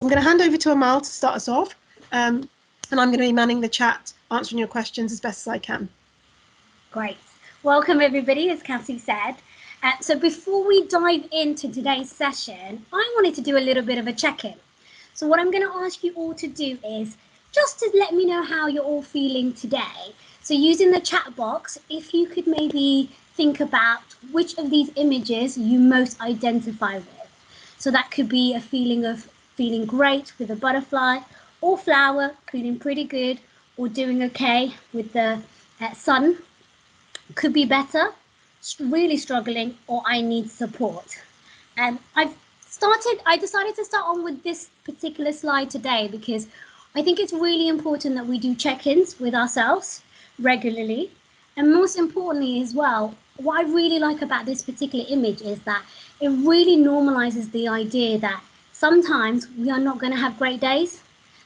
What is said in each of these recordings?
I'm going to hand over to Amal to start us off, and I'm going to be manning the chat, answering your questions as best as I can. Great. Welcome, everybody, as Cassie said. So before we dive into today's session, I wanted to do a little bit of a check-in. So what I'm going to ask you all to do is just to let me know how you're all feeling today. So using the chat box, if you could maybe think about which of these images you most identify with. So that could be a feeling of feeling great with a butterfly, or flower, feeling pretty good, or doing okay with the sun. Could be better, really struggling, or I need support. And I decided to start on with this particular slide today because I think it's really important that we do check-ins with ourselves regularly. And most importantly as well, what I really like about this particular image is that it really normalizes the idea that sometimes we are not going to have great days.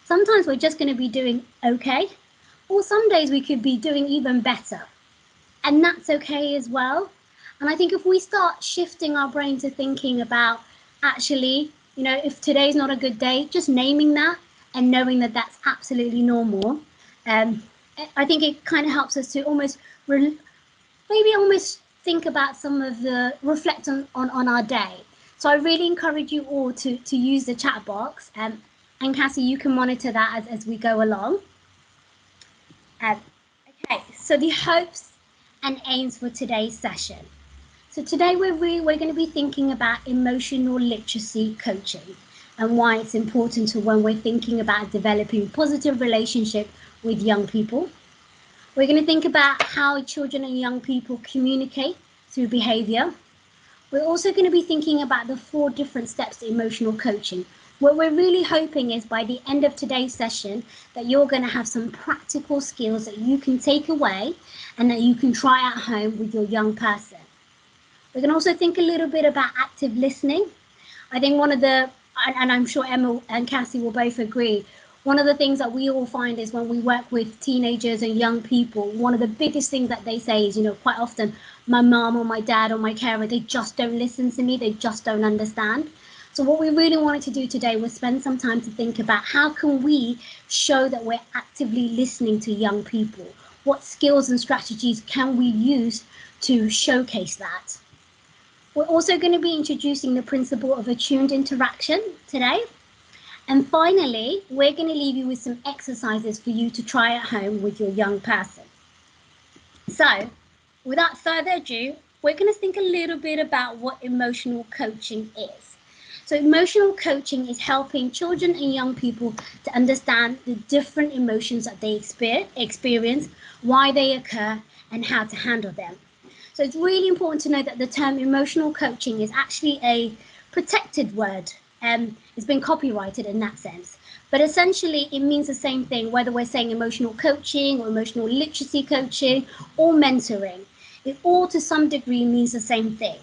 Sometimes we're just going to be doing okay, or some days we could be doing even better. And that's okay as well. And I think if we start shifting our brain to thinking about actually, if today's not a good day, just naming that and knowing that that's absolutely normal, I think it kind of helps us to almost think about some of the reflect on our day. So I really encourage you all to use the chat box, and Cassie, you can monitor that as we go along. Okay, so the hopes and aims for today's session. So today we're going to be thinking about emotional literacy coaching and why it's important to when we're thinking about developing positive relationship with young people. We're going to think about how children and young people communicate through behavior. We're also going to be thinking about the 4 different steps to emotional coaching. What we're really hoping is by the end of today's session that you're going to have some practical skills that you can take away and that you can try at home with your young person. We can also think a little bit about active listening. I think one of the, and I'm sure Emma and Cassie will both agree, one of the things that we all find is when we work with teenagers and young people, one of the biggest things that they say is, quite often, my mom or my dad or my carer, they just don't listen to me, they just don't understand. So what we really wanted to do today was spend some time to think about how can we show that we're actively listening to young people? What skills and strategies can we use to showcase that? We're also going to be introducing the principle of attuned interaction today. And finally, we're going to leave you with some exercises for you to try at home with your young person. So, without further ado, we're going to think a little bit about what emotional coaching is. So emotional coaching is helping children and young people to understand the different emotions that they experience, why they occur, and how to handle them. So it's really important to know that the term emotional coaching is actually a protected word. It's been copyrighted in that sense. But essentially, it means the same thing, whether we're saying emotional coaching or emotional literacy coaching or mentoring. It all to some degree means the same thing.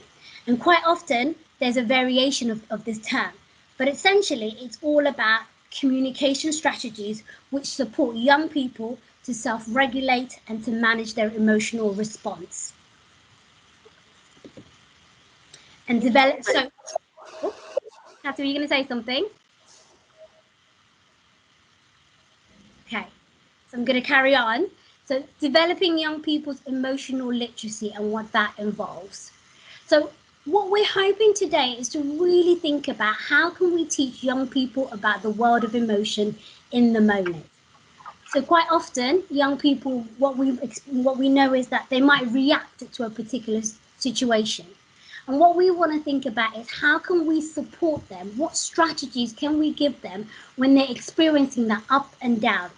And quite often, there's a variation of this term. But essentially, it's all about communication strategies which support young people to self-regulate and to manage their emotional response. And develop. So, Kathy, were you going to say something? Okay, so I'm going to carry on. So developing young people's emotional literacy and what that involves. So what we're hoping today is to really think about how can we teach young people about the world of emotion in the moment. So quite often, young people, what we know is that they might react to a particular situation. And what we want to think about is how can we support them? What strategies can we give them when they're experiencing that up and down?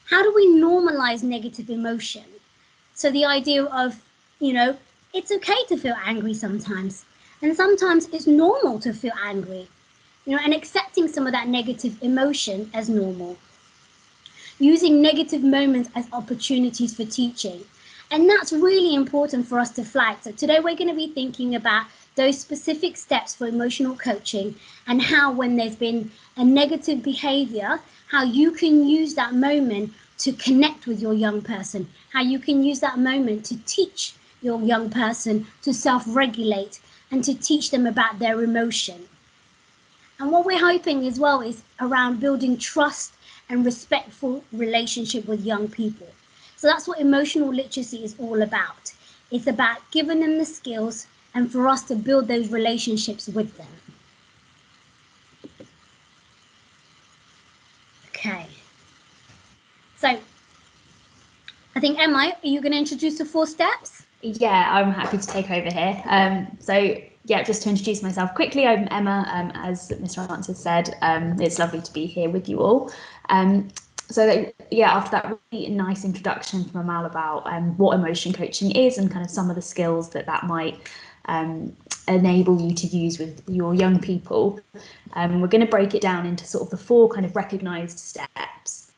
How do we normalize negative emotion? So the idea of, it's okay to feel angry sometimes. And sometimes it's normal to feel angry, and accepting some of that negative emotion as normal. Using negative moments as opportunities for teaching. And that's really important for us to flag. So today we're going to be thinking about those specific steps for emotional coaching and how when there's been a negative behavior, how you can use that moment to connect with your young person, how you can use that moment to teach your young person to self-regulate and to teach them about their emotion. And what we're hoping as well is around building trust and respectful relationship with young people. So that's what emotional literacy is all about. It's about giving them the skills and for us to build those relationships with them. Okay. So I think, Emma, are you going to introduce the 4 steps? Yeah, I'm happy to take over here. So yeah, just to introduce myself quickly, I'm Emma. As Mr. Francis said, it's lovely to be here with you all. After that really nice introduction from Amal about what emotion coaching is and kind of some of the skills that might enable you to use with your young people, we're going to break it down into sort of the 4 kind of recognised steps.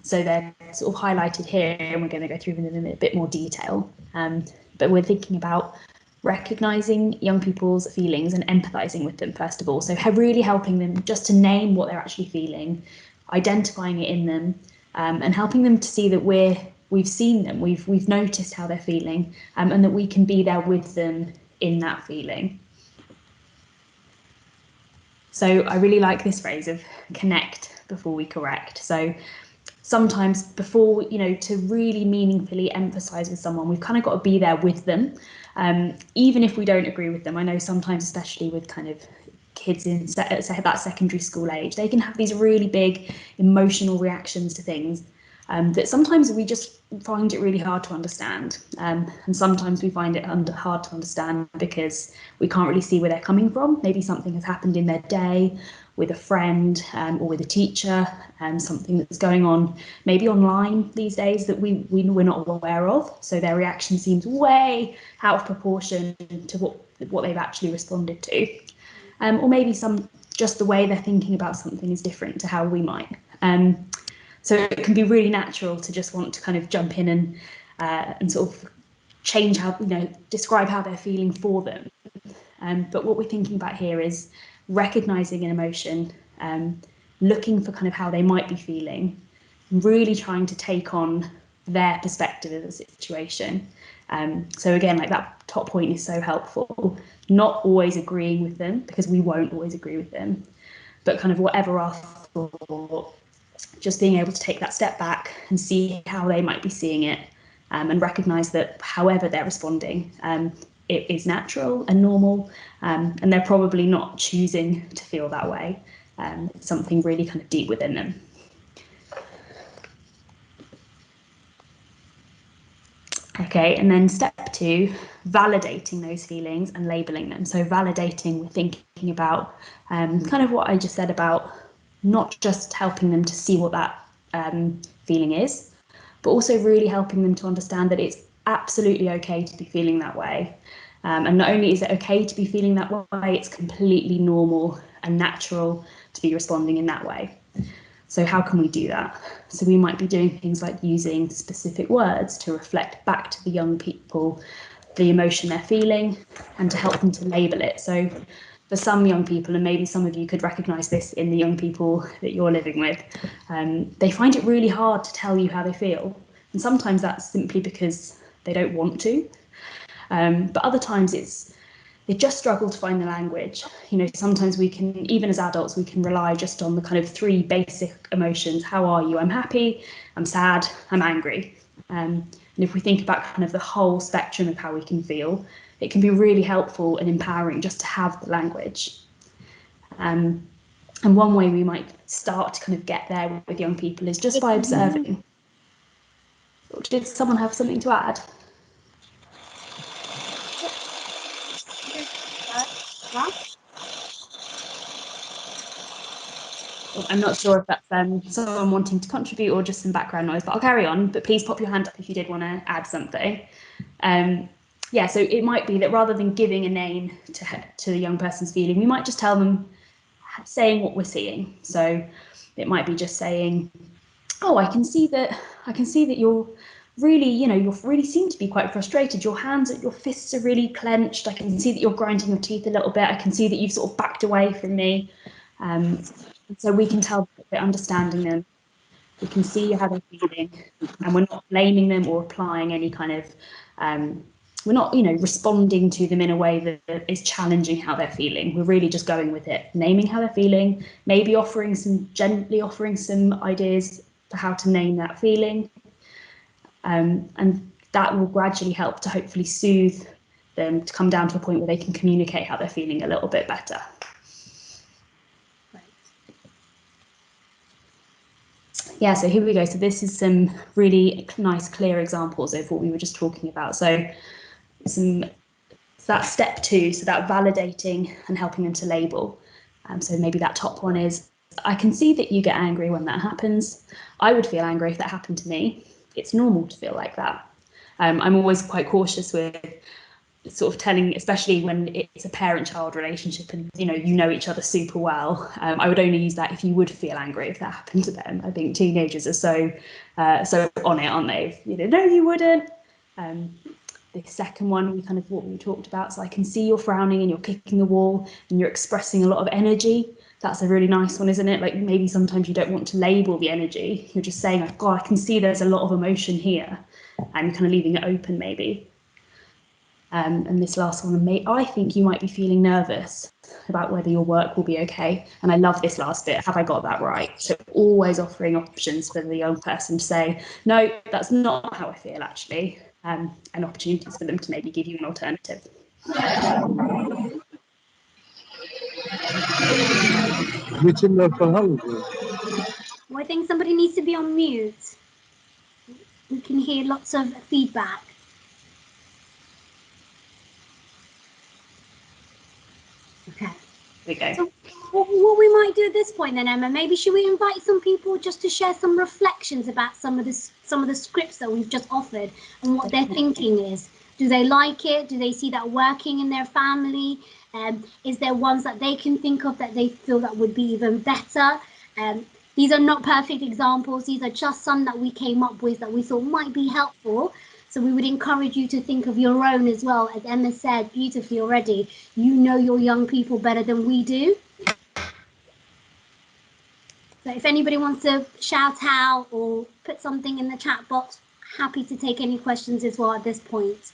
So they're sort of highlighted here, and we're going to go through them in a bit more detail. But we're thinking about recognising young people's feelings and empathising with them first of all. So really helping them just to name what they're actually feeling, identifying it in them, and helping them to see that we've seen them, we've noticed how they're feeling, and that we can be there with them in that feeling. So I really like this phrase of connect before we correct. So sometimes before, to really meaningfully emphasize with someone, we've kind of got to be there with them, even if we don't agree with them. I know sometimes, especially with kind of kids in that secondary school age, they can have these really big emotional reactions to things that sometimes we just find it really hard to understand. And sometimes we find it hard to understand because we can't really see where they're coming from. Maybe something has happened in their day with a friend or with a teacher, something that's going on maybe online these days that we're not aware of. So their reaction seems way out of proportion to what they've actually responded to. Or maybe just the way they're thinking about something is different to how we might. So it can be really natural to just want to kind of jump in and sort of change how, describe how they're feeling for them. But what we're thinking about here is recognizing an emotion, looking for kind of how they might be feeling, really trying to take on their perspective of the situation. So again, like that top point is so helpful, not always agreeing with them because we won't always agree with them, but kind of whatever our thought, just being able to take that step back and see how they might be seeing it, and recognize that however they're responding, it is natural and normal, and they're probably not choosing to feel that way. It's something really kind of deep within them. Okay, and then step 2, validating those feelings and labeling them. So validating, we're thinking about kind of what I just said about not just helping them to see what that feeling is, but also really helping them to understand that it's absolutely okay to be feeling that way. And not only is it okay to be feeling that way, it's completely normal and natural to be responding in that way. So how can we do that? So we might be doing things like using specific words to reflect back to the young people the emotion they're feeling and to help them to label it. So for some young people, and maybe some of you could recognise this in the young people that you're living with, they find it really hard to tell you how they feel. And sometimes that's simply because they don't want to. But other times they just struggle to find the language. Sometimes we can, even as adults, we can rely just on the kind of 3 basic emotions. How are you? I'm happy, I'm sad, I'm angry. And if we think about kind of the whole spectrum of how we can feel, it can be really helpful and empowering just to have the language. And one way we might start to kind of get there with young people is just by observing. Did someone have something to add? I'm not sure if that's someone wanting to contribute or just some background noise, but I'll carry on. But please pop your hand up if you did want to add something. So it might be that rather than giving a name to the young person's feeling, we might just tell them, saying what we're seeing. So it might be just saying, oh, I can see that you're really, you really seem to be quite frustrated. Your fists are really clenched. I can see that you're grinding your teeth a little bit. I can see that you've sort of backed away from me. So we can tell that we're understanding them. We can see how they're feeling, and we're not blaming them or applying any kind of we're not, you know, responding to them in a way that is challenging how they're feeling. We're really just going with it, naming how they're feeling, maybe gently offering some ideas for how to name that feeling. And that will gradually help to hopefully soothe them to come down to a point where they can communicate how they're feeling a little bit better. Yeah, so here we go. So this is some really nice, clear examples of what we were just talking about. So that step 2, so that validating and helping them to label. So maybe that top one is, I can see that you get angry when that happens. I would feel angry if that happened to me. It's normal to feel like that. I'm always quite cautious with sort of telling, especially when it's a parent-child relationship and you know each other super well. I would only use that if you would feel angry if that happened to them. I think teenagers are so on it, aren't they? You know, no, you wouldn't. The second one, what we talked about. So I can see you're frowning and you're kicking the wall and you're expressing a lot of energy. That's a really nice one, isn't it? Like maybe sometimes you don't want to label the energy. You're just saying, oh, God, I can see there's a lot of emotion here, and kind of leaving it open maybe. And this last one, I think you might be feeling nervous about whether your work will be okay. And I love this last bit. Have I got that right? So always offering options for the young person to say, no, that's not how I feel actually. And opportunities for them to maybe give you an alternative. Well, I think somebody needs to be on mute. We can hear lots of feedback. Okay. There we go. So what we might do at this point then, Emma, maybe should we invite some people just to share some reflections about some of the scripts that we've just offered and what their thinking is? Do they like it? Do they see that working in their family? Is there ones that they can think of that they feel that would be even better? These are not perfect examples. These are just some that we came up with that we thought might be helpful. So we would encourage you to think of your own as well. As Emma said beautifully already, you know your young people better than we do. So if anybody wants to shout out or put something in the chat box, happy to take any questions as well at this point.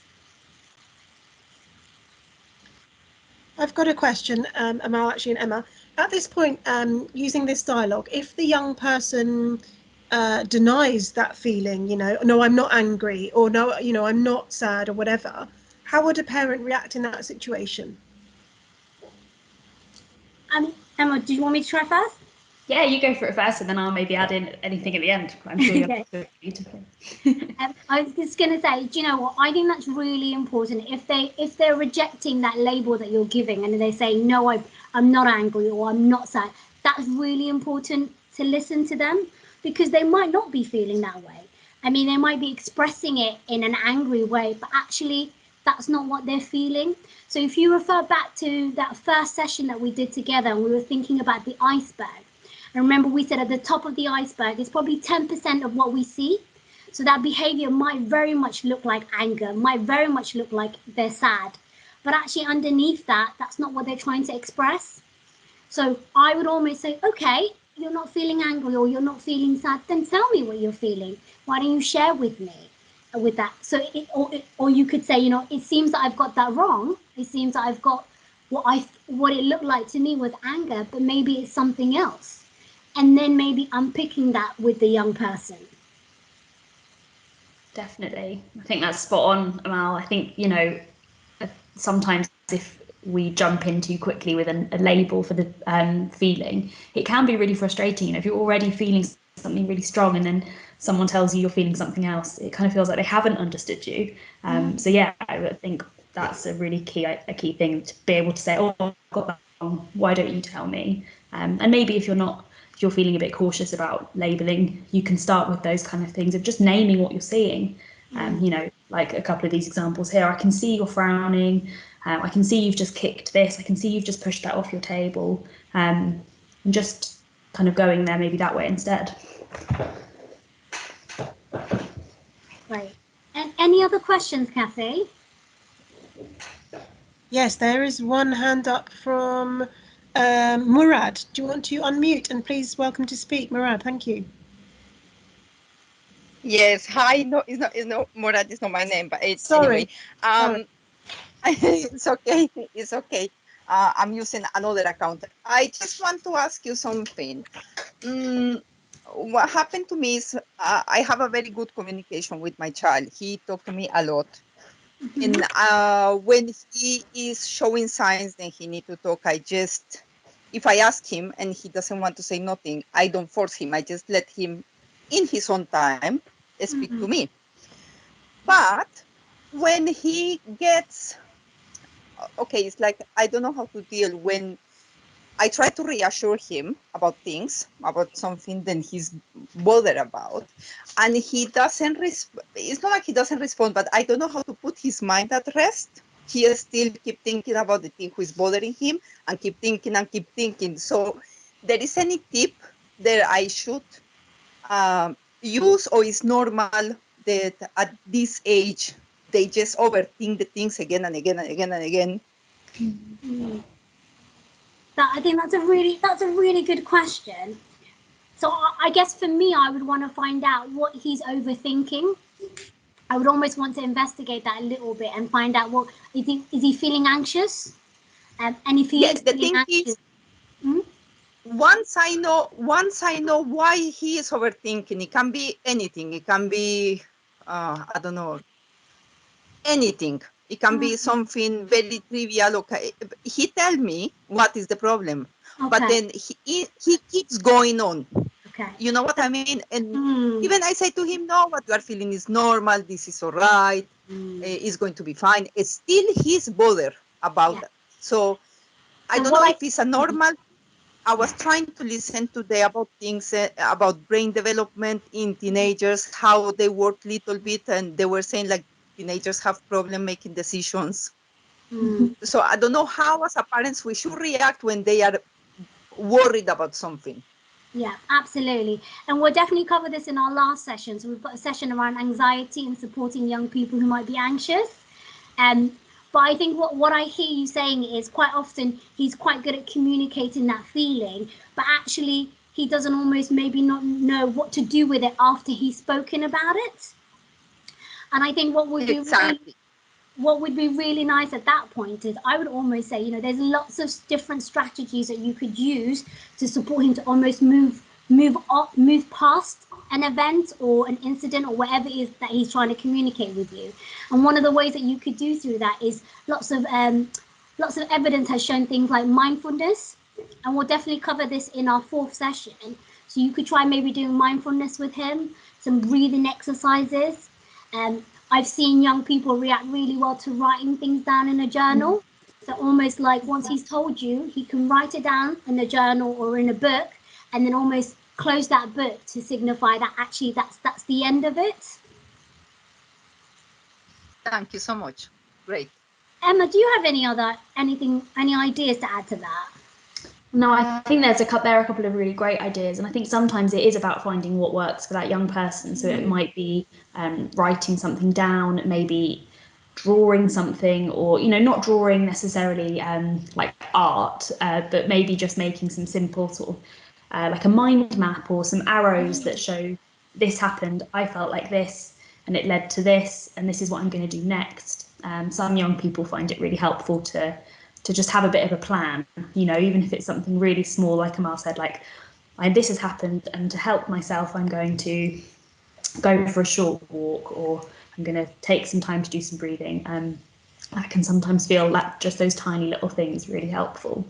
I've got a question, Amal, actually, and Emma. At this point, using this dialogue, if the young person denies that feeling, you know, no, I'm not angry, or no, you know, I'm not sad, or whatever, how would a parent react in that situation? Emma, do you want me to try first? Yeah, you go for it first, and then I'll maybe add in anything at the end. I'm sure you'll do it beautifully. I was just going to say, do you know what? I think that's really important. If they're rejecting that label that you're giving, and they say, no, I'm not angry or I'm not sad, that's really important to listen to them, because they might not be feeling that way. I mean, they might be expressing it in an angry way, but actually that's not what they're feeling. So if you refer back to that first session that we did together, and we were thinking about the iceberg, and remember we said at the top of the iceberg is probably 10% of what we see. So that behavior might very much look like anger, might very much look like they're sad, but actually underneath that, that's not what they're trying to express. So I would almost say, okay, you're not feeling angry or you're not feeling sad, then tell me what you're feeling. Why don't you share with me with that? So or you could say, you know, it seems that I've got that wrong. It seems that I've got what it looked like to me was anger, but maybe it's something else. And then maybe unpicking that with the young person. Definitely. I think that's spot on, Amal. I think, you know, sometimes if we jump in too quickly with a label for the feeling, it can be really frustrating. You know, if you're already feeling something really strong and then someone tells you you're feeling something else, it kind of feels like they haven't understood you. So yeah, I think that's a really key thing, to be able to say, oh, I've got that wrong, why don't you tell me? And maybe if you're feeling a bit cautious about labeling, you can start with those kind of things of just naming what you're seeing. You know, like a couple of these examples here, I can see you're frowning, I can see you've just kicked this, I can see you've just pushed that off your table, and just kind of going there maybe that way instead. Right. And any other questions, Kathy? Yes, there is one hand up from Murad. Do you want to unmute? And please welcome to speak, Murad. Thank you. Yes. Hi. No, it's not Murad. It's not my name, but it's anyway. Sorry. Sorry. It's okay. It's okay. I'm using another account. I just want to ask you something. Mm, what happened to me is I have a very good communication with my child. He talked to me a lot. And when he is showing signs that he need to talk, if I ask him and he doesn't want to say nothing, I don't force him. I just let him, in his own time, speak to me. But when he gets, okay, it's like I don't know how to deal when I try to reassure him about things, about something that he's bothered about, and he doesn't. It's not like he doesn't respond, but I don't know how to put his mind at rest. He still keep thinking about the thing who is bothering him, and keep thinking and keep thinking. So, there is any tip that I should use, or is normal that at this age they just overthink the things again and again and again and again? I think that's a really good question. So I guess for me, I would want to find out what he's overthinking. I would almost want to investigate that a little bit and find out what is he feeling anxious, and if he Yeah, is the feeling thing anxious. is, once I know why he is overthinking, it can be anything. It can be I don't know, anything. It can be something very trivial. Okay, he tell me what is the problem, but Okay, then he keeps going on. okay. You know what I mean? And Mm, even I say to him, no, what you are feeling is normal. This is all right. It's going to be fine. Still, he's bothered about yeah. that. So I And don't what know I if it's a normal. I was yeah. trying to listen today about things about brain development in teenagers, how they work little bit, and they were saying like teenagers have problem making decisions. So I don't know how, as a parents, we should react when they are worried about something. Yeah, absolutely. And we'll definitely cover this in our last session. So we've got a session around anxiety and supporting young people who might be anxious. Um, but I think what I hear you saying is quite often he's quite good at communicating that feeling, but actually he doesn't almost maybe not know what to do with it after he's spoken about it. And I think Exactly. what would be really nice at that point is I would almost say, there's lots of different strategies that you could use to support him to almost move past an event or an incident or whatever it is that he's trying to communicate with you. And one of the ways that you could do through that is lots of evidence has shown things like mindfulness, and we'll definitely cover this in our fourth session. So you could try maybe doing mindfulness with him, some breathing exercises. I've seen young people react really well to writing things down in a journal. So almost like once he's told you, he can write it down in a journal or in a book, and then almost close that book to signify that actually that's the end of it. Thank you so much. Great. Emma, do you have any ideas to add to that? No, I think there are a couple of really great ideas, and I think sometimes it is about finding what works for that young person. So it might be writing something down, maybe drawing something, or not drawing necessarily like art, but maybe just making some simple sort of like a mind map or some arrows that show this happened, I felt like this, and it led to this, and this is what I'm going to do next. Some young people find it really helpful to just have a bit of a plan, even if it's something really small, like Amal said, like this has happened, and to help myself, I'm going to go for a short walk, or I'm going to take some time to do some breathing. I can sometimes feel that just those tiny little things really helpful.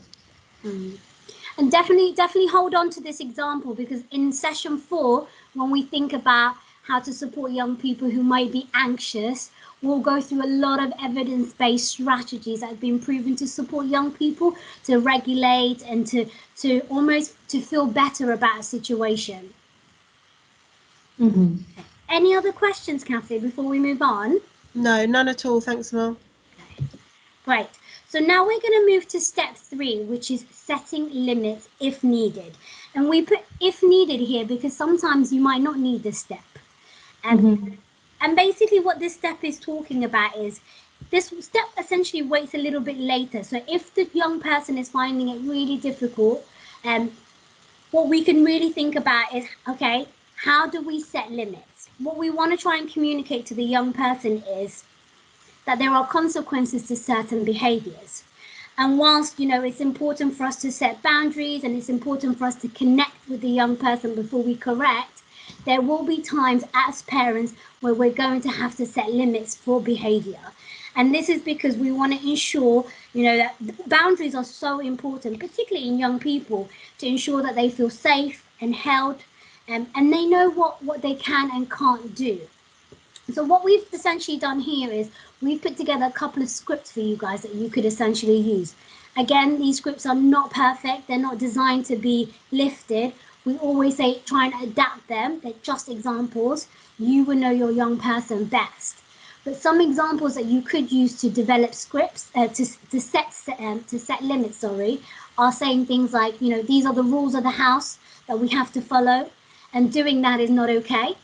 And definitely hold on to this example, because in session 4, when we think about how to support young people who might be anxious, we'll go through a lot of evidence-based strategies that have been proven to support young people to regulate and to almost to feel better about a situation. Any other questions, Kathy, before we move on? No, none at all. Thanks, Mel. Great. So now we're going to move to step 3, which is setting limits if needed. And we put if needed here because sometimes you might not need this step. And basically what this step is talking about is this step essentially waits a little bit later. So if the young person is finding it really difficult, what we can really think about is, okay, how do we set limits? What we want to try and communicate to the young person is that there are consequences to certain behaviors. And whilst, it's important for us to set boundaries and it's important for us to connect with the young person before we correct, there will be times as parents where we're going to have to set limits for behavior. And this is because we want to ensure, that boundaries are so important, particularly in young people, to ensure that they feel safe and held, and they know what they can and can't do. So what we've essentially done here is we've put together a couple of scripts for you guys that you could essentially use. Again, these scripts are not perfect. They're not designed to be lifted. We always say try and adapt them. They're just examples. You will know your young person best. But some examples that you could use to develop scripts, to set limits, are saying things like, these are the rules of the house that we have to follow, and doing that is not okay.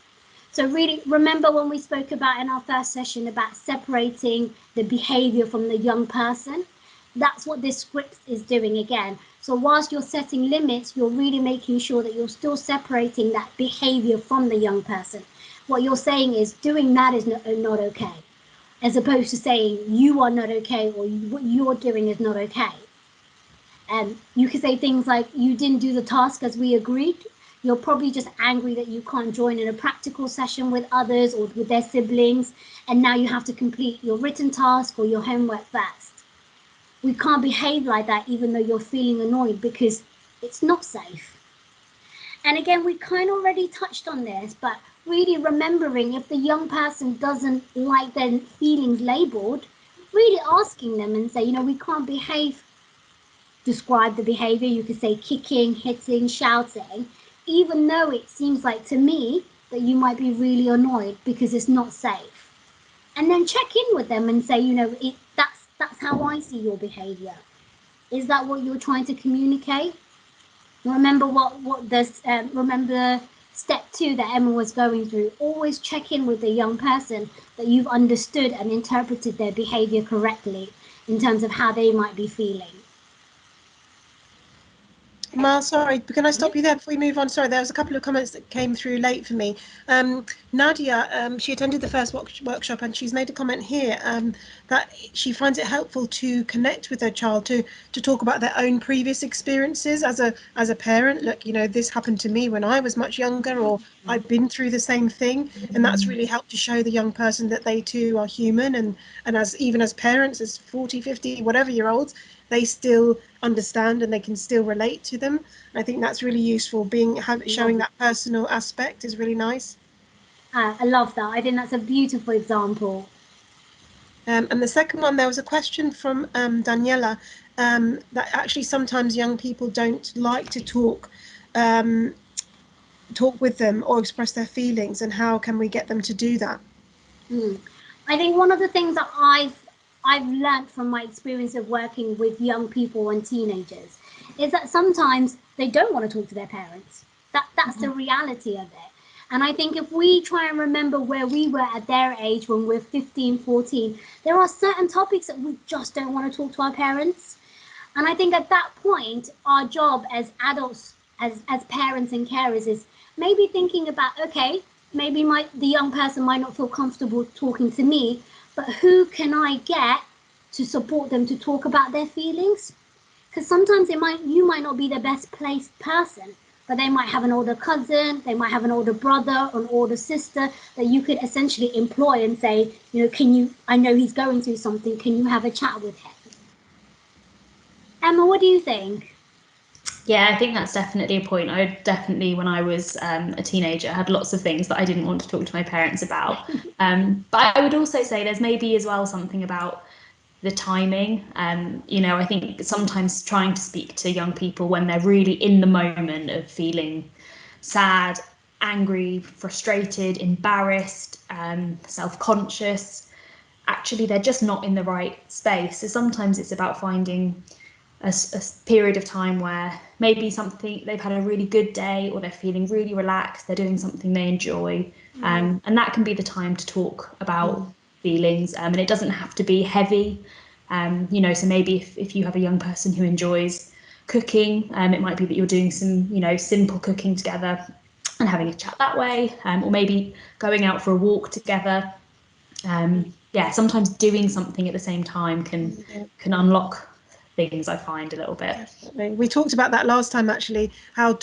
So really remember when we spoke about in our first session about separating the behavior from the young person. That's what this script is doing again. So whilst you're setting limits, you're really making sure that you're still separating that behavior from the young person. What you're saying is doing that is not okay, as opposed to saying you are not okay or what you're doing is not okay. And you could say things like, you didn't do the task as we agreed. You're probably just angry that you can't join in a practical session with others or with their siblings, and now you have to complete your written task or your homework first. We can't behave like that even though you're feeling annoyed, because it's not safe. And again, we kind of already touched on this, but really remembering if the young person doesn't like their feelings labeled, really asking them and say, we can't behave, describe the behavior. You could say kicking, hitting, shouting, even though it seems like to me that you might be really annoyed because it's not safe. And then check in with them and say, that's how I see your behavior. Is that what you're trying to communicate? Remember remember step 2 that Emma was going through. Always check in with the young person that you've understood and interpreted their behavior correctly in terms of how they might be feeling. Mal, sorry, can I stop you there before we move on? Sorry, there was a couple of comments that came through late for me. Nadia, she attended the first workshop, and she's made a comment here that she finds it helpful to connect with her child, to talk about their own previous experiences as a parent. Look, this happened to me when I was much younger, or I've been through the same thing, and that's really helped to show the young person that they too are human, and even as parents, as 40, 50, whatever year olds, they still understand and they can still relate to them. I think that's really useful. Showing that personal aspect is really nice. I love that. I think that's a beautiful example. And the second one, there was a question from Daniela that actually sometimes young people don't like to talk with them or express their feelings, and how can we get them to do that? I think one of the things that I've learned from my experience of working with young people and teenagers is that sometimes they don't want to talk to their parents. That's the reality of it. And I think if we try and remember where we were at their age when we're 15, 14, there are certain topics that we just don't want to talk to our parents. And I think at that point, our job as adults, as parents and carers, is maybe thinking about, okay, maybe the young person might not feel comfortable talking to me, but who can I get to support them to talk about their feelings? Because sometimes you might not be the best placed person, but they might have an older cousin, they might have an older brother, an older sister that you could essentially employ and say, I know he's going through something, can you have a chat with him? Emma, what do you think? Yeah, I think that's definitely a point. I definitely, when I was a teenager, had lots of things that I didn't want to talk to my parents about. But I would also say there's maybe as well something about the timing. I think sometimes trying to speak to young people when they're really in the moment of feeling sad, angry, frustrated, embarrassed, self-conscious, actually they're just not in the right space. So sometimes it's about finding a period of time where maybe they've had a really good day, or they're feeling really relaxed, they're doing something they enjoy, and that can be the time to talk about feelings, and it doesn't have to be heavy. So maybe if you have a young person who enjoys cooking, it might be that you're doing some simple cooking together, and having a chat that way, or maybe going out for a walk together. Yeah, sometimes doing something at the same time can unlock things, I find, a little bit. Definitely. We talked about that last time, actually, how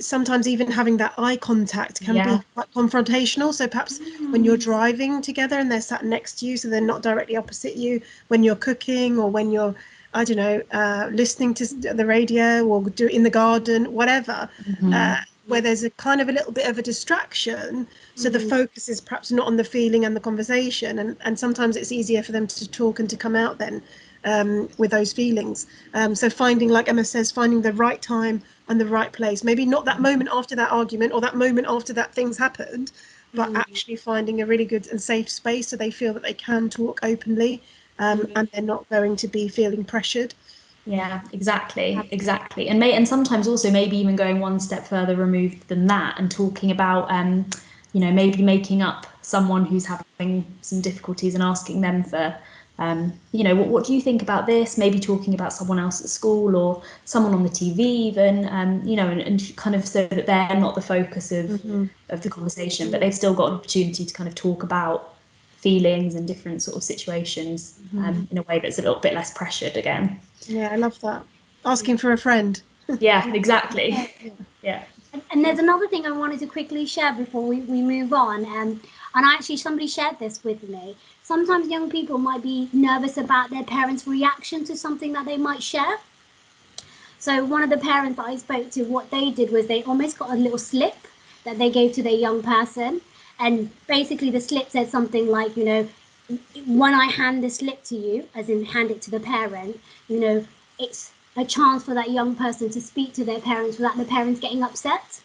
sometimes even having that eye contact can be quite confrontational. So perhaps when you're driving together and they're sat next to you, so they're not directly opposite you, when you're cooking or when you're, I don't know, listening to the radio or in the garden, whatever, where there's a kind of a little bit of a distraction. So the focus is perhaps not on the feeling and the conversation. And sometimes it's easier for them to talk and to come out then with those feelings. So finding, like Emma says, finding the right time and the right place. Maybe not that moment after that argument or that moment after that thing's happened, but actually finding a really good and safe space so they feel that they can talk openly and they're not going to be feeling pressured. Yeah, exactly. And sometimes also maybe even going one step further removed than that and talking about, maybe making up someone who's having some difficulties and asking them for, what do you think about this? Maybe talking about someone else at school or someone on the TV even, and kind of so that they're not the focus of the conversation, but they've still got an opportunity to kind of talk about feelings and different sort of situations in a way that's a little bit less pressured again. Yeah, I love that. Asking for a friend. Yeah, exactly. Yeah. And there's another thing I wanted to quickly share before we move on. And actually, somebody shared this with me. Sometimes young people might be nervous about their parents' reaction to something that they might share. So one of the parents that I spoke to, what they did was they almost got a little slip that they gave to their young person. And basically the slip said something like, when I hand the slip to you, as in hand it to the parent, it's a chance for that young person to speak to their parents without the parents getting upset.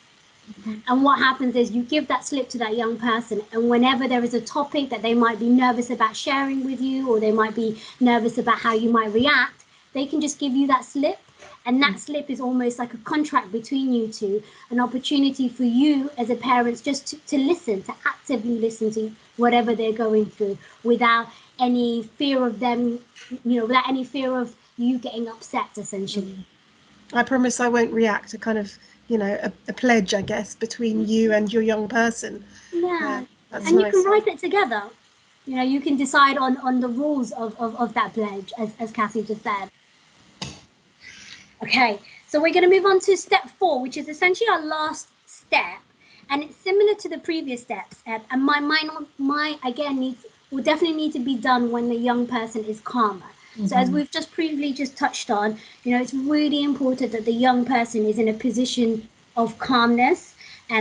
And what happens is you give that slip to that young person, and whenever there is a topic that they might be nervous about sharing with you, or they might be nervous about how you might react, they can just give you that slip. And that slip is almost like a contract between you two, an opportunity for you as a parent just to listen, to actively listen to whatever they're going through without any fear of them, without any fear of you getting upset, essentially. I promise I won't react to kind of, a pledge, I guess, between you and your young person. Yeah, that's and nice. You can write it together. You can decide on the rules of that pledge, as Cassie just said. Okay, so we're going to move on to step 4, which is essentially our last step, and it's similar to the previous steps. And my again will definitely need to be done when the young person is calmer. So as we've just previously just touched on, it's really important that the young person is in a position of calmness,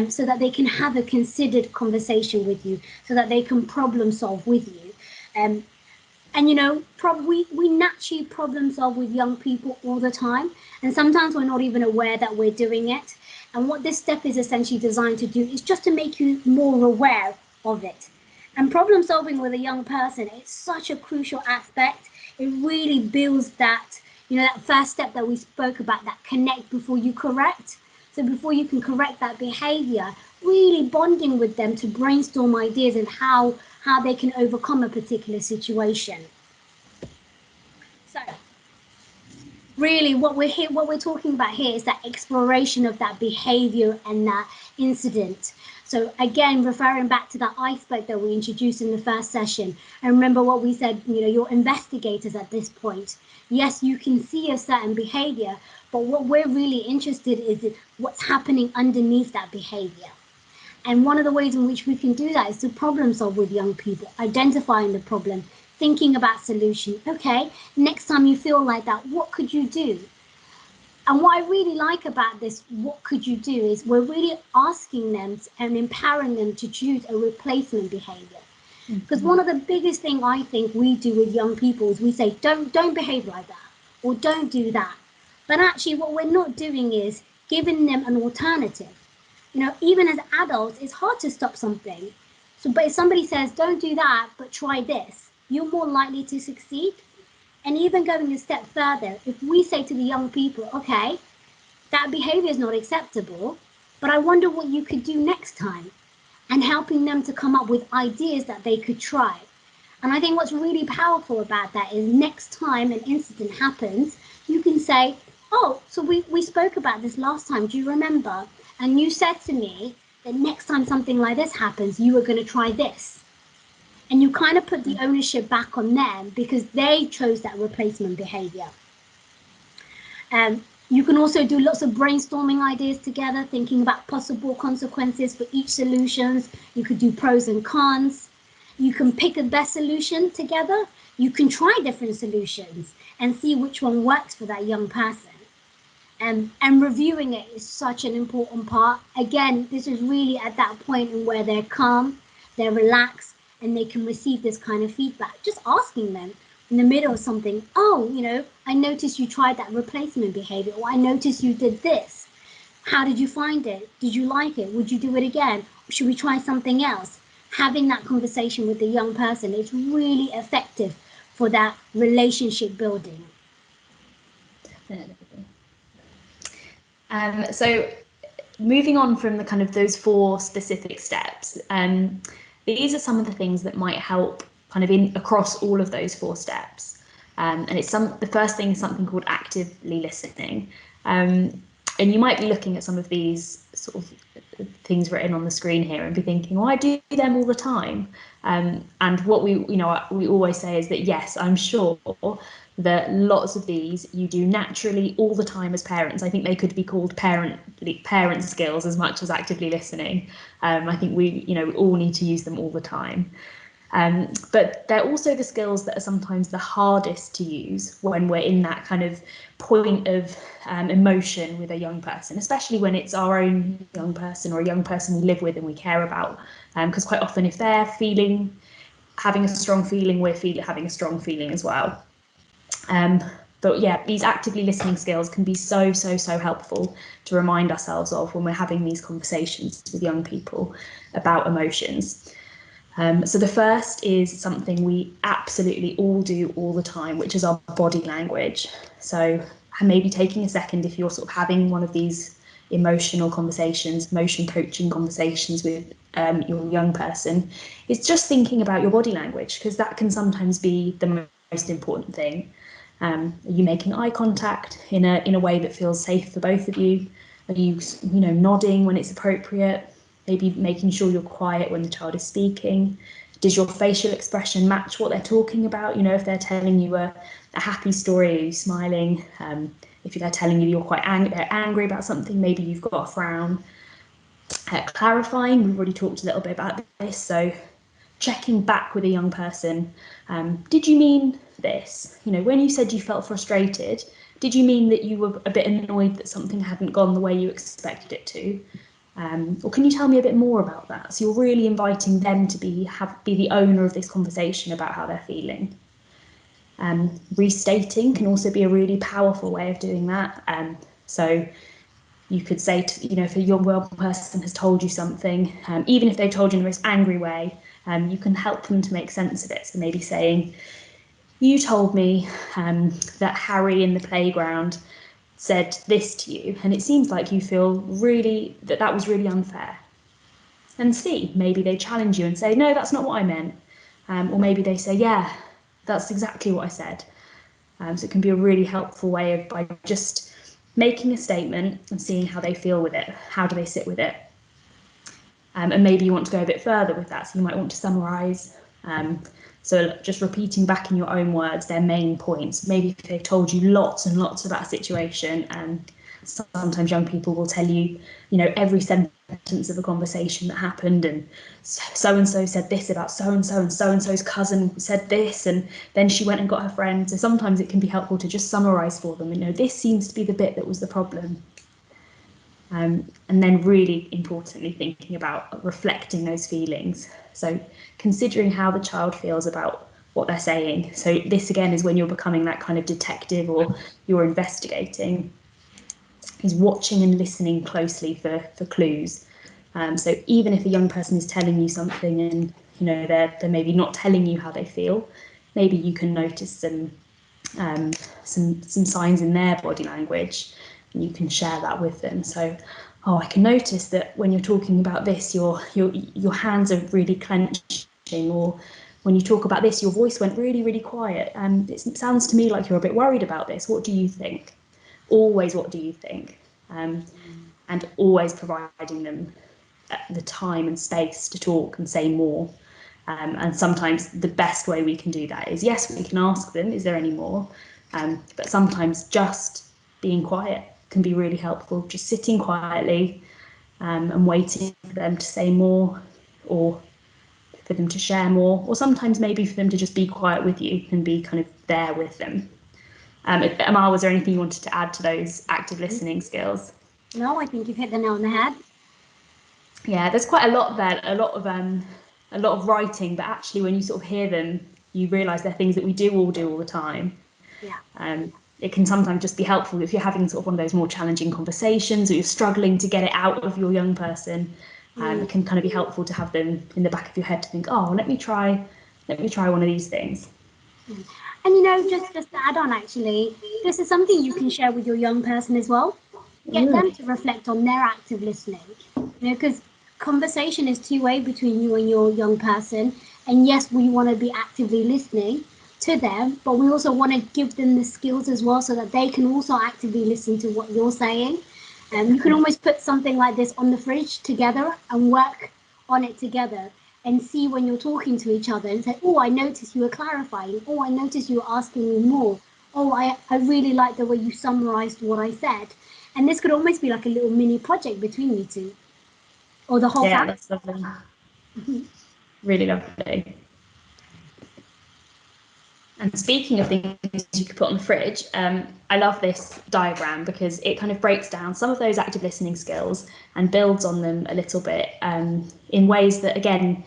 so that they can have a considered conversation with you, so that they can problem solve with you. And we naturally problem solve with young people all the time, and sometimes we're not even aware that we're doing it. And what this step is essentially designed to do is just to make you more aware of it. And problem solving with a young person, it's such a crucial aspect. It really builds that, that first step that we spoke about, that connect before you correct. So before you can correct that behavior, really bonding with them to brainstorm ideas and how they can overcome a particular situation. So really what we're talking about here is that exploration of that behavior and that incident. So again, referring back to that iceberg that we introduced in the first session, and remember what we said, you're investigators at this point. Yes, you can see a certain behavior, but what we're really interested in is what's happening underneath that behavior. And one of the ways in which we can do that is to problem solve with young people, identifying the problem, thinking about solution. Okay, next time you feel like that, what could you do? And what I really like about this, what could you do, is we're really asking them and empowering them to choose a replacement behavior. Because one of the biggest things I think we do with young people is we say, don't behave like that, or don't do that. But actually what we're not doing is giving them an alternative. Even as adults, it's hard to stop something. But if somebody says, don't do that, but try this, you're more likely to succeed. And even going a step further, if we say to the young people, okay, that behavior is not acceptable, but I wonder what you could do next time, and helping them to come up with ideas that they could try. And I think what's really powerful about that is next time an incident happens, you can say, oh, so we spoke about this last time, do you remember? and you said to me that next time something like this happens, you were going to try this. And you kind of put the ownership back on them because they chose that replacement behavior. You can also do lots of brainstorming ideas together, thinking about possible consequences for each solutions. You could do pros and cons. You can pick a best solution together. You can try different solutions and see which one works for that young person. And reviewing it is such an important part. Again, this is really at that point in where they're calm, they're relaxed, and they can receive this kind of feedback. Just asking them in the middle of something, oh, you know, I noticed you tried that replacement behavior, or I noticed you did this. How did you find it? Did you like it? Would you do it again? Should we try something else? Having that conversation with the young person is really effective for that relationship building. Definitely. So moving on from the kind of those 4 specific steps, these are some of the things that might help kind of in across all of those 4 steps. And it's the first thing is something called actively listening. And you might be looking at some of these sort of things written on the screen here and be thinking, well, I do them all the time. And what we always say is that, yes, I'm sure that lots of these you do naturally all the time as parents. I think they could be called parent skills as much as actively listening. I think we all need to use them all the time. But they're also the skills that are sometimes the hardest to use when we're in that kind of point of emotion with a young person, especially when it's our own young person or a young person we live with and we care about. Because quite often if they're having a strong feeling, we're having a strong feeling as well. But yeah, these actively listening skills can be so helpful to remind ourselves of when we're having these conversations with young people about emotions. So the first is something we absolutely all do all the time, which is our body language. So maybe taking a second if you're sort of having one of these emotional conversations, emotion coaching conversations with your young person, is just thinking about your body language, because that can sometimes be the most important thing. Are you making eye contact in a way that feels safe for both of you? Are you nodding when it's appropriate? Maybe making sure you're quiet when the child is speaking. Does your facial expression match what they're talking about? If they're telling you a happy story, are you smiling? If they're telling you you're quite angry about something, maybe you've got a frown. Clarifying, we've already talked a little bit about this, so checking back with a young person. Did you mean this? When you said you felt frustrated, did you mean that you were a bit annoyed that something hadn't gone the way you expected it to? Or can you tell me a bit more about that? So you're really inviting them to be the owner of this conversation about how they're feeling. Restating can also be a really powerful way of doing that. So you could say, if a young person has told you something, even if they've told you in the most angry way, you can help them to make sense of it. So maybe saying, you told me that Harry in the playground said this to you, and it seems like you feel really that was really unfair. And see, maybe they challenge you and say, no, that's not what I meant. Or maybe they say, yeah, that's exactly what I said. So it can be a really helpful way by just making a statement and seeing how they feel with it. How do they sit with it? And maybe you want to go a bit further with that. So you might want to summarize. So just repeating back in your own words their main points. Maybe if they've told you lots and lots about a situation, and sometimes young people will tell you, every sentence of a conversation that happened, and so-and-so said this about so-and-so, and so-and-so's cousin said this, and then she went and got her friend. So sometimes it can be helpful to just summarize for them, this seems to be the bit that was the problem. And then really importantly, thinking about reflecting those feelings. So considering how the child feels about what they're saying. So this again is when you're becoming that kind of detective or you're investigating, is watching and listening closely for clues. So even if a young person is telling you something and they're maybe not telling you how they feel, maybe you can notice some signs in their body language, and you can share that with them. So, I can notice that when you're talking about this, your hands are really clenching, or when you talk about this, your voice went really, really quiet. It sounds to me like you're a bit worried about this. What do you think? Always, what do you think? and always providing them the time and space to talk and say more. And sometimes the best way we can do that is, yes, we can ask them, is there any more? But sometimes just being quiet can be really helpful, just sitting quietly and waiting for them to say more, or for them to share more, or sometimes maybe for them to just be quiet with you and be kind of there with them. Amal, was there anything you wanted to add to those active listening skills? No, I think you've hit the nail on the head. Yeah, there's quite a lot there, a lot of writing, but actually when you sort of hear them, you realise they're things that we do all the time. Yeah. It can sometimes just be helpful if you're having sort of one of those more challenging conversations, or you're struggling to get it out of your young person. It can kind of be helpful to have them in the back of your head to think, oh, let me try one of these things. And you know, just to add on, actually, this is something you can share with your young person as well. Get them to reflect on their active listening, you know, because conversation is two-way between you and your young person. And yes, we want to be actively listening to them, but we also want to give them the skills as well, so that they can also actively listen to what you're saying. And you can almost put something like this on the fridge together and work on it together, and see when you're talking to each other and say, oh, I noticed you were clarifying. Oh, I noticed you were asking me more. Oh, I really like the way you summarized what I said. And this could almost be like a little mini project between you two, or the whole Yeah, family. that's lovely. Really lovely. And speaking of things you could put on the fridge, I love this diagram because it kind of breaks down some of those active listening skills and builds on them a little bit in ways that, again,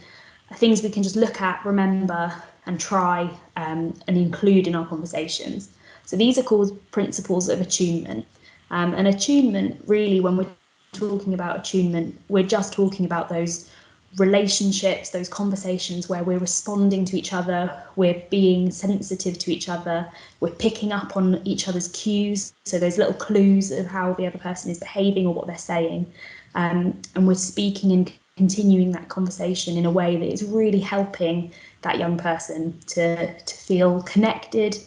are things we can just look at, remember, and try and include in our conversations. So these are called principles of attunement. And attunement, really, when we're talking about attunement, we're just talking about those relationships, those conversations where we're responding to each other, we're being sensitive to each other, we're picking up on each other's cues, so those little clues of how the other person is behaving or what they're saying, and we're speaking and continuing that conversation in a way that is really helping that young person to feel connected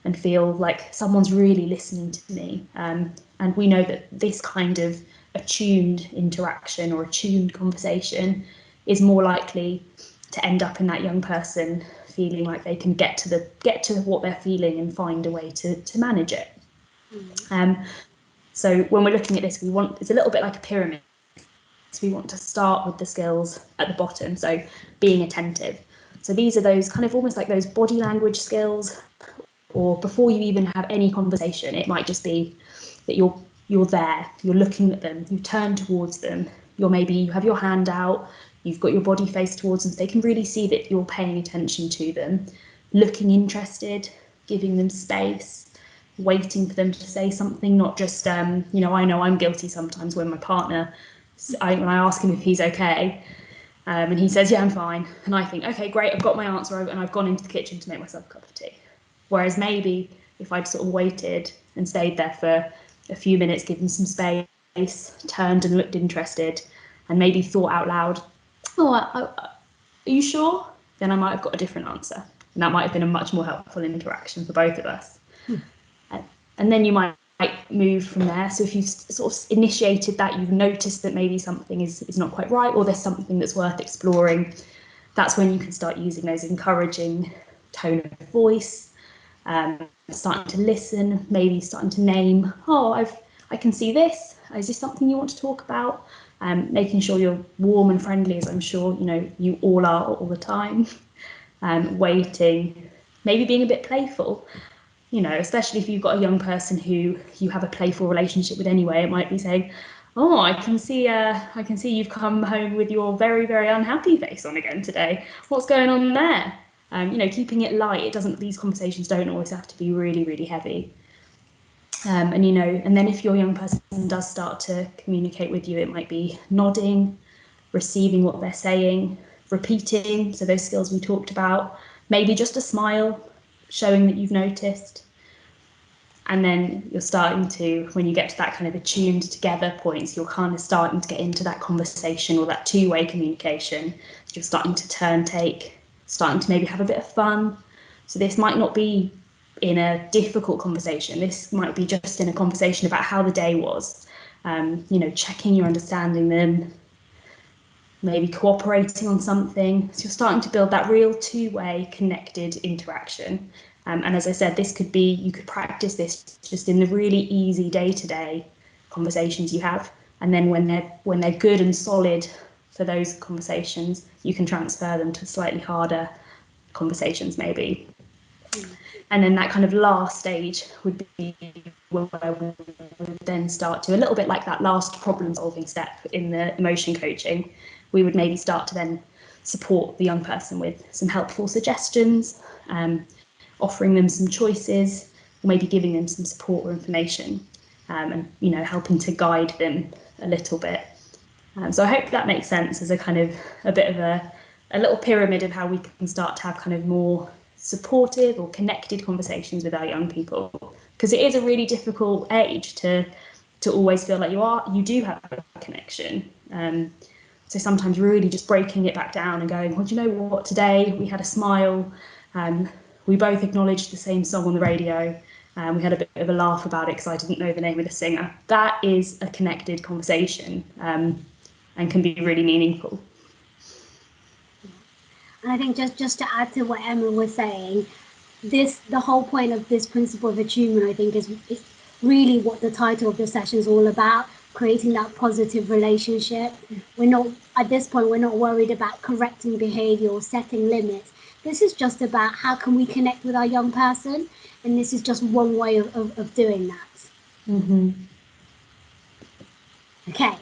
and feel like someone's really listening to me. And we know that this kind of attuned interaction or attuned conversation is more likely to end up in that young person feeling like they can get to what they're feeling and find a way to manage it. So when we're looking at this, it's a little bit like a pyramid. So we want to start with the skills at the bottom, so being attentive. So these are those kind of almost like those body language skills, or before you even have any conversation, it might just be that you're there, you're looking at them, you turn towards them, you have your hand out, you've got your body face towards them, so they can really see that you're paying attention to them, looking interested, giving them space, waiting for them to say something, not just, I know I'm guilty sometimes when my partner, when I ask him if he's okay, and he says, yeah, I'm fine, and I think, okay, great, I've got my answer, and I've gone into the kitchen to make myself a cup of tea. Whereas maybe if I'd sort of waited and stayed there for a few minutes, given some space, turned and looked interested, and maybe thought out loud, oh, are you sure? Then I might have got a different answer. And that might have been a much more helpful interaction for both of us. And then you might move from there. So if you've sort of initiated that, you've noticed that maybe something is not quite right, or there's something that's worth exploring, that's when you can start using those encouraging tone of voice, starting to listen, maybe starting to name, oh, I can see this. Is this something you want to talk about? Making sure you're warm and friendly, as I'm sure you all are all the time. Waiting, maybe being a bit playful, especially if you've got a young person who you have a playful relationship with anyway. It might be saying, oh, I can see you've come home with your very, very unhappy face on again today. What's going on there? Keeping it light. These conversations don't always have to be really, really heavy. And then if your young person does start to communicate with you, it might be nodding, receiving what they're saying, repeating. So those skills we talked about, maybe just a smile, showing that you've noticed. And then you're starting to, when you get to that kind of attuned together points, you're kind of starting to get into that conversation or that two-way communication. You're starting to starting to maybe have a bit of fun. So this might not be in a difficult conversation. This might be just in a conversation about how the day was. checking you're understanding them, maybe cooperating on something. So you're starting to build that real two-way connected interaction. And as I said, you could practice this just in the really easy day-to-day conversations you have. And then when they're good and solid for those conversations, you can transfer them to slightly harder conversations maybe. And then that kind of last stage would be where we would then start to, a little bit like that last problem solving step in the emotion coaching, we would maybe start to then support the young person with some helpful suggestions, offering them some choices, or maybe giving them some support or information, and helping to guide them a little bit. So I hope that makes sense as a kind of a bit of a little pyramid of how we can start to have kind of more supportive or connected conversations with our young people, because it is a really difficult age to always feel like you do have a connection. So sometimes really just breaking it back down and going, well, do you know what, today we had a smile, we both acknowledged the same song on the radio, and we had a bit of a laugh about it because I didn't know the name of the singer. That is a connected conversation, and can be really meaningful. And I think just to add to what Emma was saying, the whole point of this principle of attunement, I think, is really what the title of the session is all about, creating that positive relationship. We're not, at this point, we're not worried about correcting behavior or setting limits. This is just about how can we connect with our young person, and this is just one way of doing that. Mm-hmm. Okay.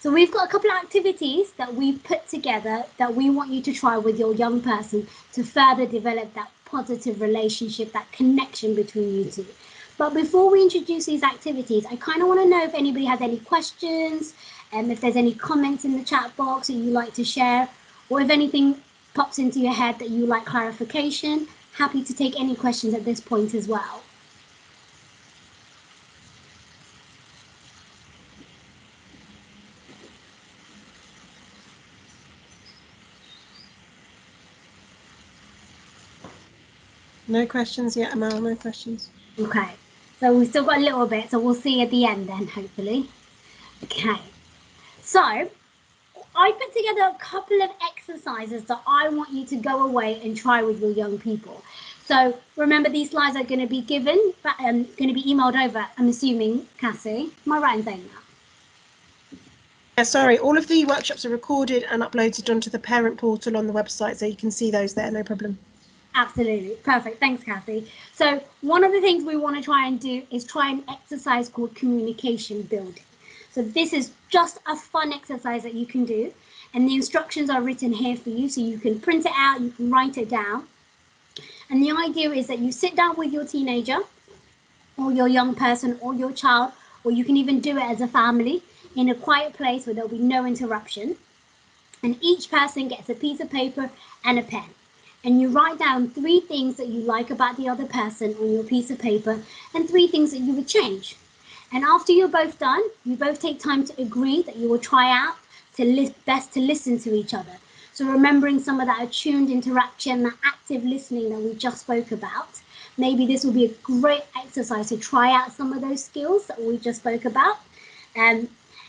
So we've got a couple of activities that we've put together that we want you to try with your young person to further develop that positive relationship, that connection between you two. But before we introduce these activities, I kind of want to know if anybody has any questions, and if there's any comments in the chat box that you'd like to share, or if anything pops into your head that you like clarification. Happy to take any questions at this point as well. No questions yet, Amal, no questions. Okay, so we've still got a little bit, so we'll see at the end then, hopefully. Okay, so I put together a couple of exercises that I want you to go away and try with your young people. So remember, these slides are going to be given, going to be emailed over, I'm assuming, Cassie. Am I right in saying that? Yeah, sorry, all of the workshops are recorded and uploaded onto the parent portal on the website, so you can see those there, no problem. Absolutely. Perfect. Thanks, Kathy. So one of the things we want to try and do is try an exercise called communication building. So this is just a fun exercise that you can do. And the instructions are written here for you, so you can print it out, you can write it down. And the idea is that you sit down with your teenager or your young person or your child, or you can even do it as a family in a quiet place where there'll be no interruption. And each person gets a piece of paper and a pen. And you write down 3 things that you like about the other person on your piece of paper and 3 things that you would change. And after you're both done, you both take time to agree that you will try out best to listen to each other. So remembering some of that attuned interaction, that active listening that we just spoke about, maybe this will be a great exercise to try out some of those skills that we just spoke about. And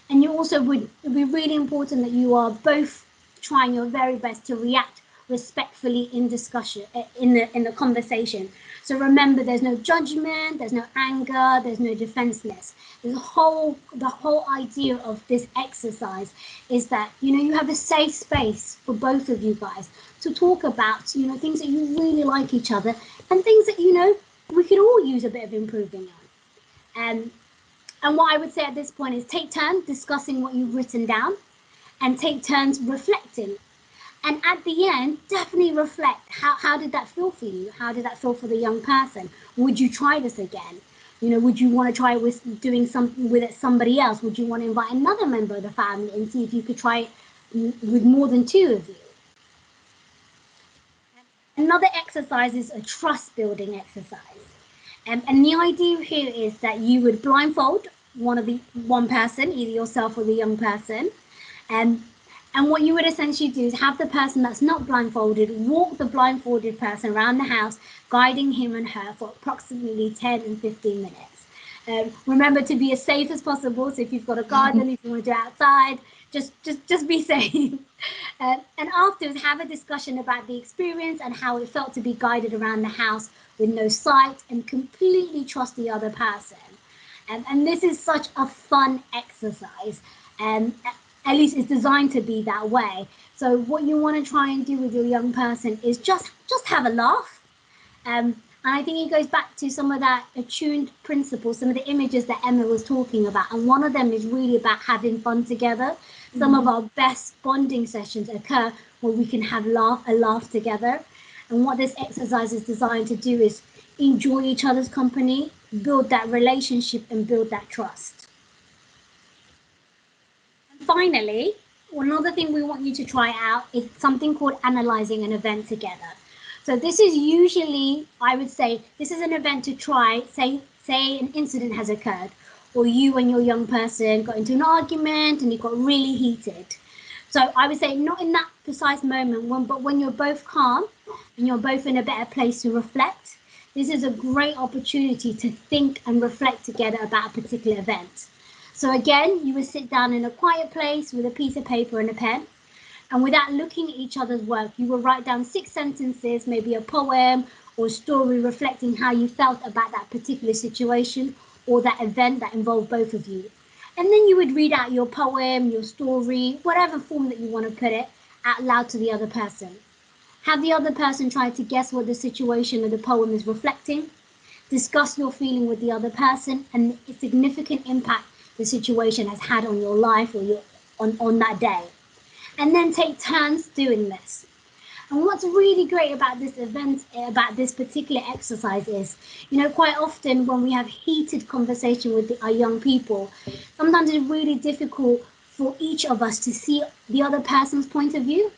you also it'd be really important that you are both trying your very best to react respectfully in discussion, in the conversation. So remember, there's no judgment, there's no anger, there's no defenseless. The whole idea of this exercise is that you have a safe space for both of you guys to talk about things that you really like each other and things that we could all use a bit of improving on. And what I would say at this point is take turns discussing what you've written down and take turns reflecting. And at the end, definitely reflect. How did that feel for you? How did that feel for the young person? Would you try this again? Would you want to try it with doing something with it somebody else? Would you want to invite another member of the family and see if you could try it with more than 2 of you? Another exercise is a trust building exercise. And the idea here is that you would blindfold one person, either yourself or the young person. And what you would essentially do is have the person that's not blindfolded walk the blindfolded person around the house, guiding him and her for approximately 10 and 15 minutes. Remember to be as safe as possible. So if you've got a garden, if you want to do it outside, just be safe. And afterwards, have a discussion about the experience and how it felt to be guided around the house with no sight, and completely trust the other person. And this is such a fun exercise, and at least it's designed to be that way. So what you want to try and do with your young person is just have a laugh. And I think it goes back to some of that attuned principles, some of the images that Emma was talking about. And one of them is really about having fun together. Some of our best bonding sessions occur where we can have a laugh together. And what this exercise is designed to do is enjoy each other's company, build that relationship, and build that trust. And finally, another thing we want you to try out is something called analyzing an event together. So this is usually, I would say, this is an event to try, say an incident has occurred, or you and your young person got into an argument and it got really heated. So I would say not in that precise moment, but when you're both calm and you're both in a better place to reflect, this is a great opportunity to think and reflect together about a particular event. So again, you would sit down in a quiet place with a piece of paper and a pen. And without looking at each other's work, you will write down 6 sentences, maybe a poem or a story reflecting how you felt about that particular situation or that event that involved both of you. And then you would read out your poem, your story, whatever form that you want to put it, out loud to the other person. Have the other person try to guess what the situation or the poem is reflecting. Discuss your feeling with the other person and the significant impact the situation has had on your life or on that day. And then take turns doing this. And what's really great about this event, about this particular exercise is, quite often when we have heated conversation with our young people, sometimes it's really difficult for each of us to see the other person's point of view.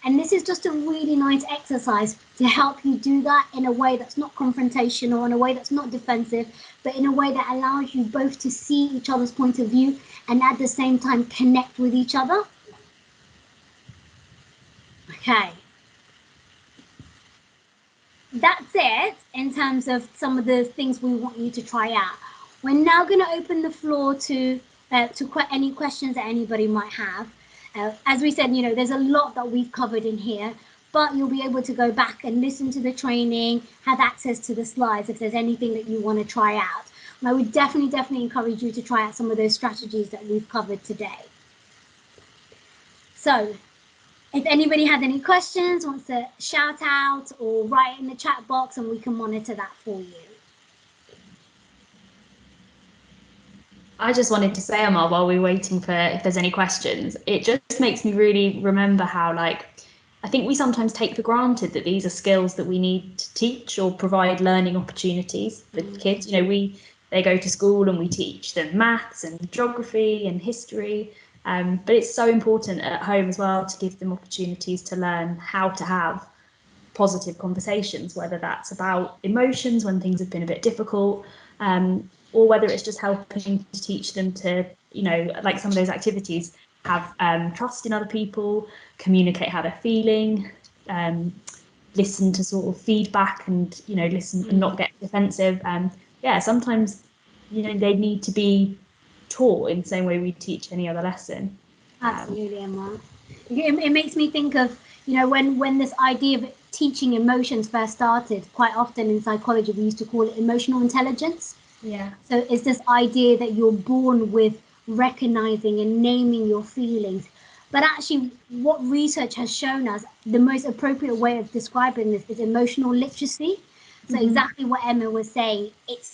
And this is just a really nice exercise to help you do that in a way that's not confrontational, in a way that's not defensive, but in a way that allows you both to see each other's point of view and at the same time connect with each other. Okay. That's it in terms of some of the things we want you to try out. We're now going to open the floor to any questions that anybody might have. As we said, there's a lot that we've covered in here, but you'll be able to go back and listen to the training, have access to the slides if there's anything that you want to try out. And I would definitely encourage you to try out some of those strategies that we've covered today. So, if anybody has any questions, wants to shout out or write in the chat box, and we can monitor that for you. I just wanted to say, Amal, while we're waiting for if there's any questions, it just makes me really remember how, I think we sometimes take for granted that these are skills that we need to teach or provide learning opportunities for kids. They go to school and we teach them maths and geography and history. But it's so important at home as well to give them opportunities to learn how to have positive conversations, whether that's about emotions when things have been a bit difficult, or whether it's just helping to teach them to, like some of those activities, have trust in other people, communicate how they're feeling, listen to sort of feedback and, listen and not get defensive. Sometimes, they need to be taught in the same way we teach any other lesson. Absolutely, Emma. It makes me think of, when this idea of teaching emotions first started, quite often in psychology, we used to call it emotional intelligence. Yeah. So it's this idea that you're born with recognizing and naming your feelings. But actually, what research has shown us, the most appropriate way of describing this is emotional literacy. So exactly what Emma was saying,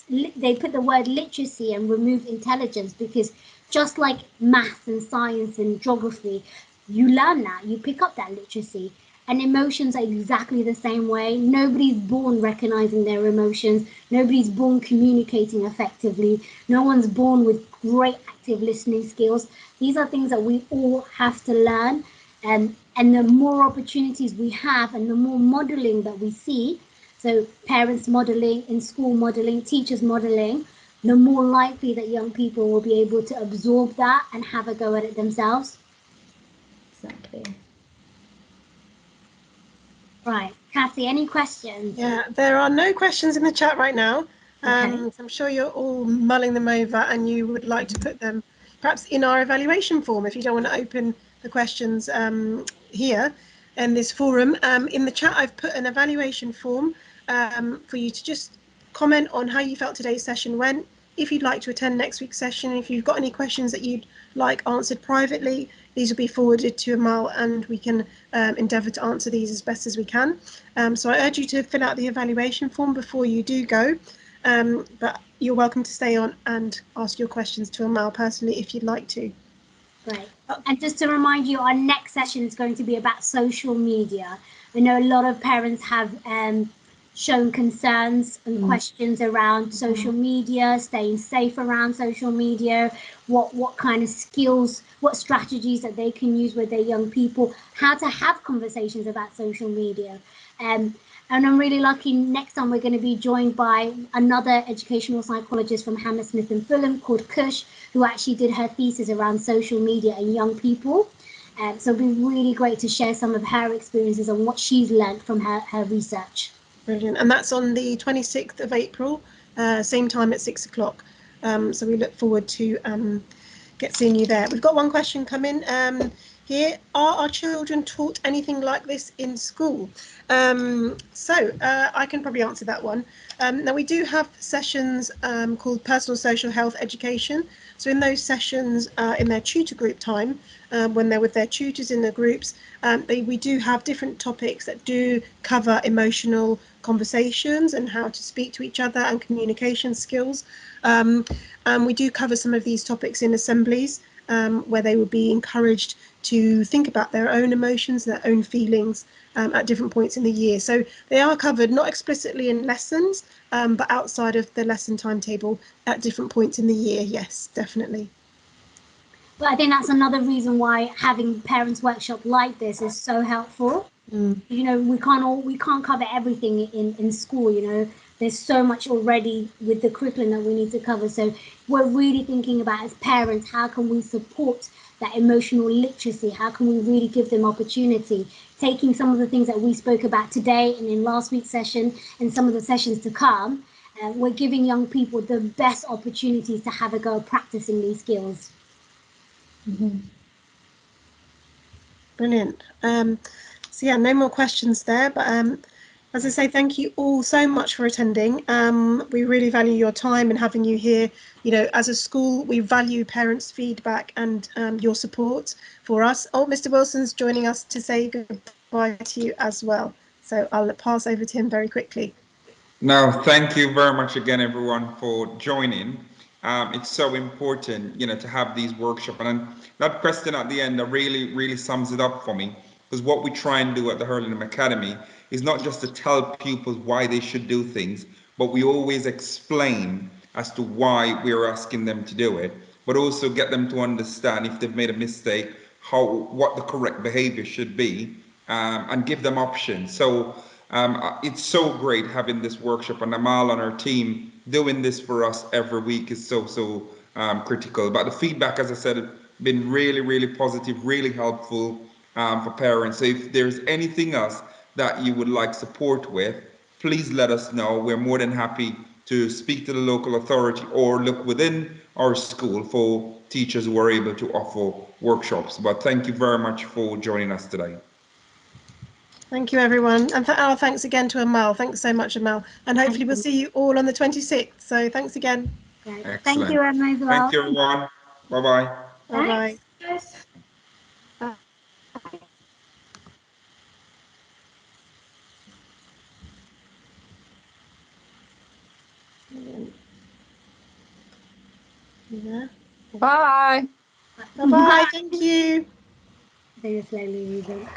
they put the word literacy and removed intelligence, because just like maths and science and geography, you learn that, you pick up that literacy. And emotions are exactly the same way. Nobody's born recognizing their emotions. Nobody's born communicating effectively. No one's born with great active listening skills. These are things that we all have to learn. And the more opportunities we have and the more modeling that we see, so parents modeling, in school modeling, teachers modeling, the more likely that young people will be able to absorb that and have a go at it themselves. Exactly. Right, Cassie, any questions? Yeah, there are no questions in the chat right now. Okay. So I'm sure you're all mulling them over and you would like to put them perhaps in our evaluation form if you don't want to open the questions here in this forum. In the chat, I've put an evaluation form for you to just comment on how you felt today's session went. If you'd like to attend next week's session, if you've got any questions that you'd like answered privately, these will be forwarded to Amal and we can endeavour to answer these as best as we can. So I urge you to fill out the evaluation form before you do go. But you're welcome to stay on and ask your questions to Amal personally if you'd like to. Great. And just to remind you, our next session is going to be about social media. I know a lot of parents have shown concerns and questions around social media, staying safe around social media, what kind of skills, what strategies that they can use with their young people, how to have conversations about social media. And I'm really lucky next time we're going to be joined by another educational psychologist from Hammersmith and Fulham called Kush, who actually did her thesis around social media and young people. So it'll be really great to share some of her experiences and what she's learned from her research. Brilliant. And that's on the 26th of April, same time at 6 o'clock. So we look forward to seeing you there. We've got one question come in here. Are our children taught anything like this in school? So I can probably answer that one. Now we do have sessions called personal social health education. So in those sessions, in their tutor group time, when they're with their tutors in the groups, we do have different topics that do cover emotional conversations and how to speak to each other and communication skills. And we do cover some of these topics in assemblies where they will be encouraged to think about their own emotions, their own feelings at different points in the year. So they are covered not explicitly in lessons, but outside of the lesson timetable at different points in the year. Yes, definitely. But I think that's another reason why having parents workshop like this is so helpful. You know, we can't cover everything in school. You know, there's so much already with the curriculum that we need to cover. So we're really thinking about, as parents, how can we support that emotional literacy? How can we really give them opportunity? Taking some of the things that we spoke about today and in last week's session and some of the sessions to come, we're giving young people the best opportunities to have a go at practicing these skills. Brilliant. So yeah, no more questions there, but as I say, thank you all so much for attending. We really value your time and having you here. You know, as a school, we value parents' feedback and your support for us. Oh, Mr. Wilson's joining us to say goodbye to you as well. So I'll pass over to him very quickly. No, thank you very much again, everyone, for joining. It's so important, you know, to have these workshops. And that question at the end that really sums it up for me, because what we try and do at the Hurlingham Academy is not just to tell pupils why they should do things, but we always explain as to why we're asking them to do it, but also get them to understand if they've made a mistake, what the correct behavior should be, and give them options. So it's so great having this workshop, and Amal and her team doing this for us every week is so critical. But the feedback, as I said, has been really positive, really helpful for parents. So if there's anything else that you would like support with, please let us know. We're more than happy to speak to the local authority or look within our school for teachers who are able to offer workshops. But thank you very much for joining us today. Thank you, everyone. And thanks again to Amal. Thanks so much, Amal. And hopefully we'll see you all on the 26th. So thanks again. Great. Excellent. Thank you, Emma, as well. Thank you, everyone. Bye-bye. Bye-bye. Thanks. Yeah. Bye. Bye-bye. Thank you. They were slowly leaving.